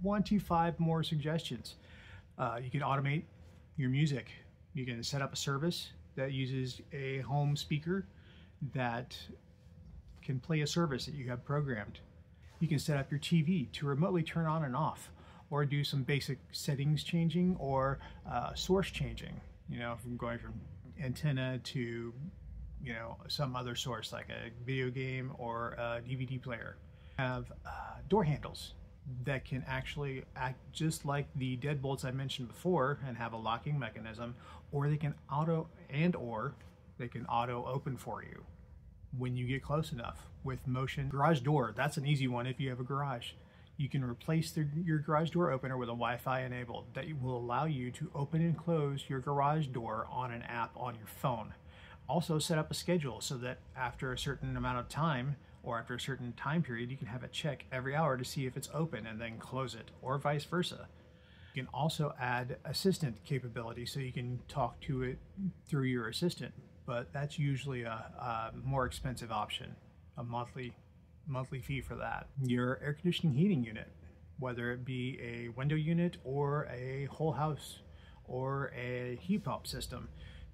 1 to 5 more suggestions. You can automate your music. You can set up a service that uses a home speaker that can play a service that you have programmed. You can set up your TV to remotely turn on and off, or do some basic settings changing or source changing, you know, from going from antenna to, you know, some other source like a video game or a DVD player. Have door handles that can actually act just like the deadbolts I mentioned before and have a locking mechanism, or they can auto open for you when you get close enough with motion. Garage door, that's an easy one if you have a garage. You can replace your garage door opener with a Wi-Fi enabled that will allow you to open and close your garage door on an app on your phone. Also set up a schedule so that after a certain amount of time or after a certain time period, you can have it check every hour to see if it's open and then close it, or vice versa. You can also add assistant capability so you can talk to it through your assistant, but that's usually a more expensive option, a monthly fee for that. Your air conditioning heating unit, whether it be a window unit or a whole house or a heat pump system,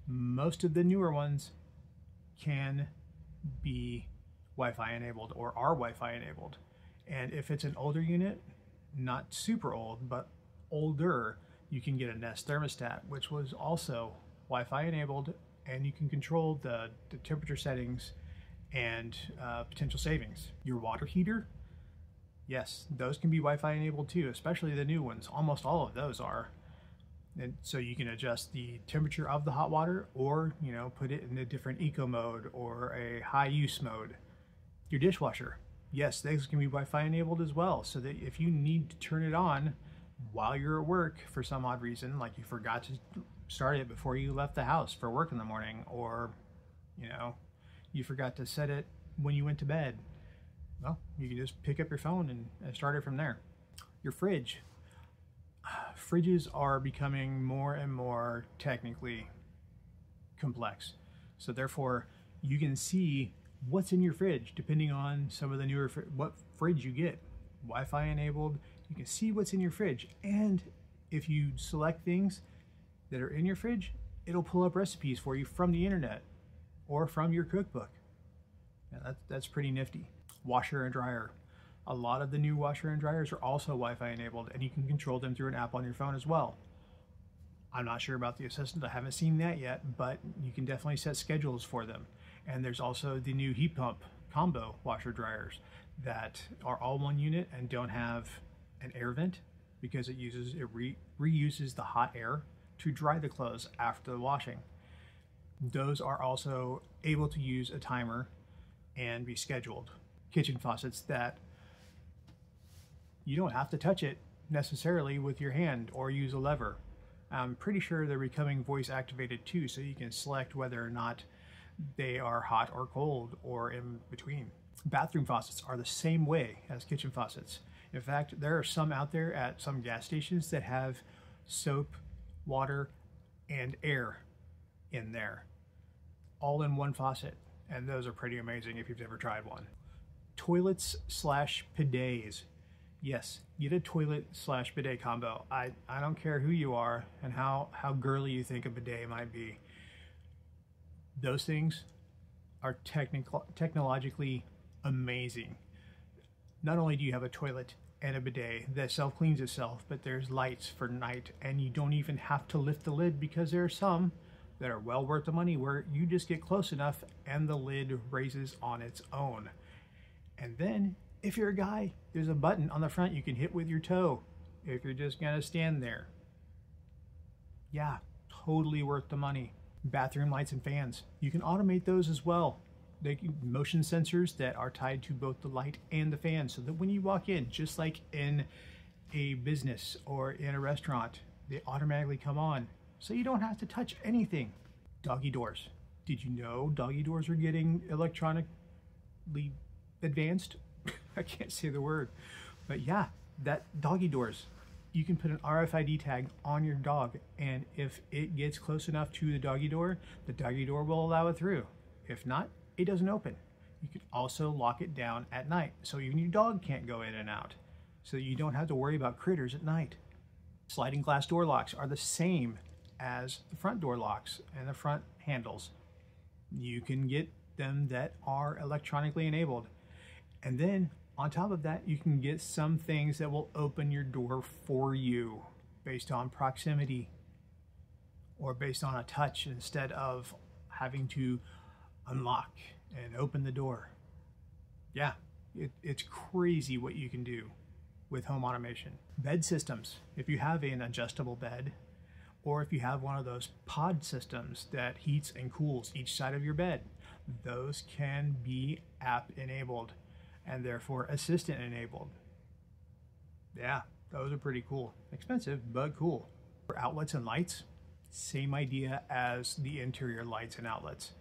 most of the newer ones can be Wi-Fi enabled or are Wi-Fi enabled. And if it's an older unit, not super old, but older, you can get a Nest thermostat, which was also Wi-Fi enabled, and you can control the temperature settings and potential savings. Your water heater, yes, those can be Wi-Fi enabled too, especially the new ones. Almost all of those are. And so you can adjust the temperature of the hot water, or, you know, put it in a different eco mode or a high use mode. Your dishwasher, yes, those can be Wi-Fi enabled as well, so that if you need to turn it on while you're at work for some odd reason, like you forgot to start it before you left the house for work in the morning, or, you know, you forgot to set it when you went to bed, well, you can just pick up your phone and start it from there. Your fridge. Fridges are becoming more and more technically complex. So therefore, you can see what's in your fridge depending on some of the newer, what fridge you get. Wi-Fi enabled, you can see what's in your fridge. And if you select things that are in your fridge, it'll pull up recipes for you from the internet or from your cookbook. Now that's pretty nifty. Washer and dryer. A lot of the new washer and dryers are also Wi-Fi enabled, and you can control them through an app on your phone as well. I'm not sure about the assistant, I haven't seen that yet, but you can definitely set schedules for them. And there's also the new heat pump combo washer dryers that are all one unit and don't have an air vent, because it reuses the hot air to dry the clothes after the washing. Those are also able to use a timer and be scheduled. Kitchen faucets that you don't have to touch it necessarily with your hand or use a lever. I'm pretty sure they're becoming voice activated too, so you can select whether or not they are hot or cold or in between. Bathroom faucets are the same way as kitchen faucets. In fact, there are some out there at some gas stations that have soap, water, and air in there, all in one faucet, and those are pretty amazing if you've never tried one. Toilets slash bidets. Yes, get a toilet slash bidet combo. I don't care who you are and how girly you think a bidet might be. Those things are technologically amazing. Not only do you have a toilet and a bidet that self-cleans itself, but there's lights for night, and you don't even have to lift the lid, because there are some that are well worth the money where you just get close enough and the lid raises on its own. And then, if you're a guy, there's a button on the front you can hit with your toe if you're just gonna stand there. Yeah, totally worth the money. Bathroom lights and fans. You can automate those as well. They can motion sensors that are tied to both the light and the fan, so that when you walk in, just like in a business or in a restaurant, they automatically come on, so you don't have to touch anything. Doggy doors. Did you know doggy doors are getting electronically advanced? I can't say the word, but yeah, that doggy doors, you can put an RFID tag on your dog, and if it gets close enough to the doggy door will allow it through. If not, it doesn't open. You can also lock it down at night, so even your dog can't go in and out. so you don't have to worry about critters at night. Sliding glass door locks are the same as the front door locks and the front handles. You can get them that are electronically enabled. And then on top of that, you can get some things that will open your door for you based on proximity or based on a touch instead of having to unlock and open the door. Yeah, it's crazy what you can do with home automation. Bed systems, if you have an adjustable bed, or if you have one of those pod systems that heats and cools each side of your bed, those can be app enabled and therefore assistant enabled. Yeah, those are pretty cool. Expensive, but cool. For outlets and lights, same idea as the interior lights and outlets,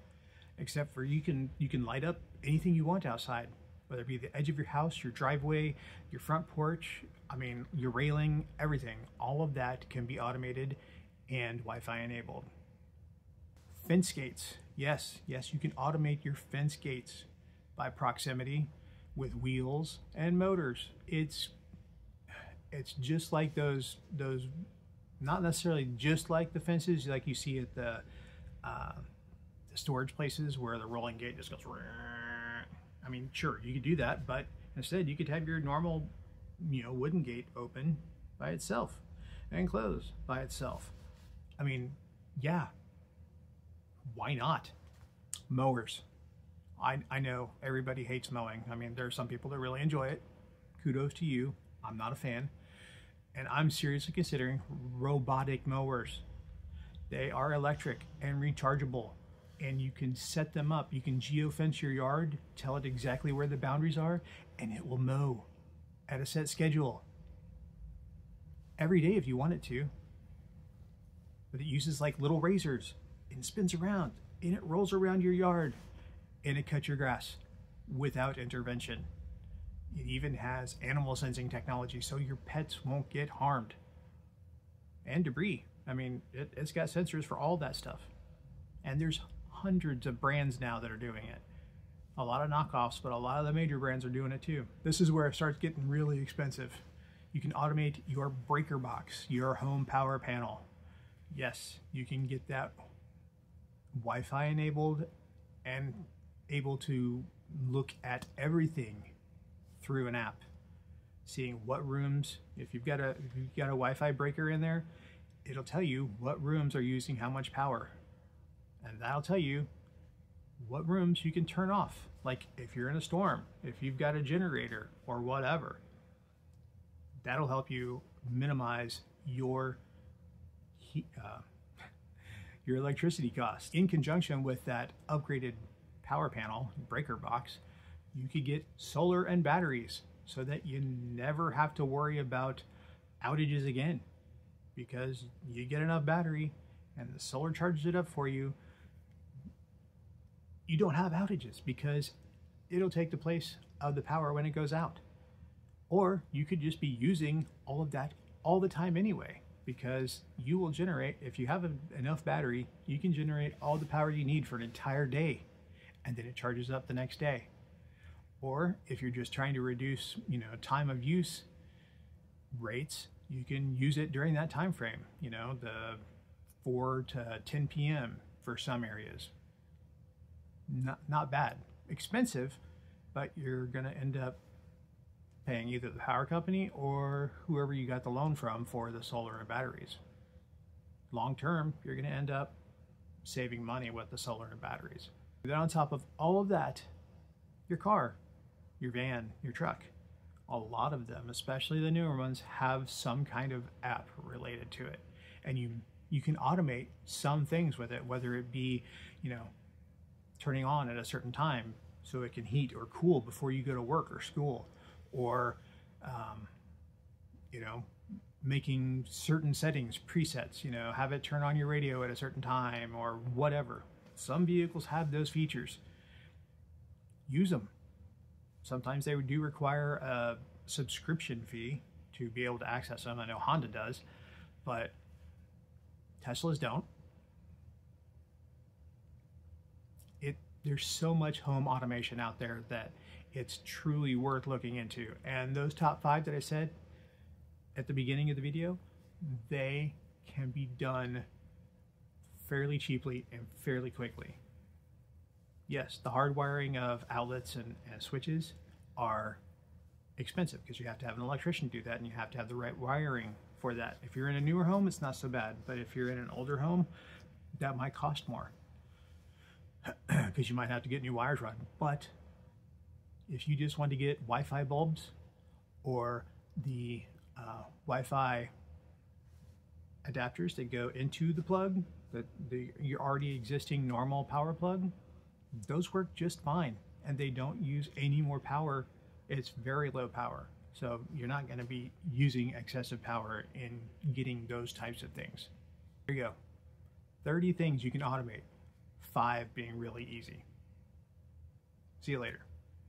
except for you can light up anything you want outside, whether it be the edge of your house, your driveway, your front porch, I mean, your railing, everything. All of that can be automated and Wi-Fi enabled. Fence gates. Yes, you can automate your fence gates by proximity with wheels and motors. It's just like those not necessarily just like the fences like you see at the storage places where the rolling gate just goes. I mean, sure, you could do that, but instead you could have your normal, wooden gate open by itself and close by itself. I mean, yeah, why not? Mowers. I know everybody hates mowing. I mean, there are some people that really enjoy it. Kudos to you. I'm not a fan. And I'm seriously considering robotic mowers. They are electric and rechargeable, and you can set them up. You can geofence your yard, tell it exactly where the boundaries are, and it will mow at a set schedule every day if you want it to. But it uses like little razors and spins around and it rolls around your yard and it cuts your grass without intervention. It even has animal sensing technology so your pets won't get harmed. And debris. I mean, it's got sensors for all that stuff. And there's hundreds of brands now that are doing it. A lot of knockoffs, but a lot of the major brands are doing it too. This is where it starts getting really expensive. You can automate your breaker box, your home power panel. Yes, you can get that Wi-Fi enabled and able to look at everything through an app, seeing what rooms, if you've got a Wi-Fi breaker in there, it'll tell you what rooms are using how much power, and that'll tell you what rooms you can turn off. Like if you're in a storm, if you've got a generator or whatever, that'll help you minimize your electricity costs. In conjunction with that upgraded power panel breaker box, you could get solar and batteries so that you never have to worry about outages again, because you get enough battery and the solar charges it up for you. You don't have outages because it'll take the place of the power when it goes out. Or you could just be using all of that all the time anyway, because you will generate, if you have enough battery, you can generate all the power you need for an entire day, and then it charges up the next day. Or if you're just trying to reduce, time of use rates, you can use it during that time frame, the 4 to 10 p.m. for some areas. Not bad. Expensive, but you're going to end up paying either the power company or whoever you got the loan from for the solar and batteries. Long term, you're going to end up saving money with the solar and batteries. Then on top of all of that, your car, your van, your truck, a lot of them, especially the newer ones, have some kind of app related to it. And you can automate some things with it, whether it be, turning on at a certain time so it can heat or cool before you go to work or school, or making certain settings, presets, have it turn on your radio at a certain time or whatever. Some vehicles have those features. Use them. Sometimes they do require a subscription fee to be able to access them. I know Honda does, but Teslas don't. There's so much home automation out there that it's truly worth looking into. And those top 5 that I said at the beginning of the video, they can be done fairly cheaply and fairly quickly. Yes, the hardwiring of outlets and switches are expensive because you have to have an electrician do that, and you have to have the right wiring for that. If you're in a newer home, it's not so bad, but if you're in an older home, that might cost more because you might have to get new wires run. But if you just want to get Wi-Fi bulbs or the Wi-Fi adapters that go into the plug, your already existing normal power plug, those work just fine, and they don't use any more power. It's very low power, so you're not going to be using excessive power in getting those types of things. There you go. 30 things you can automate, 5 being really easy. See you later.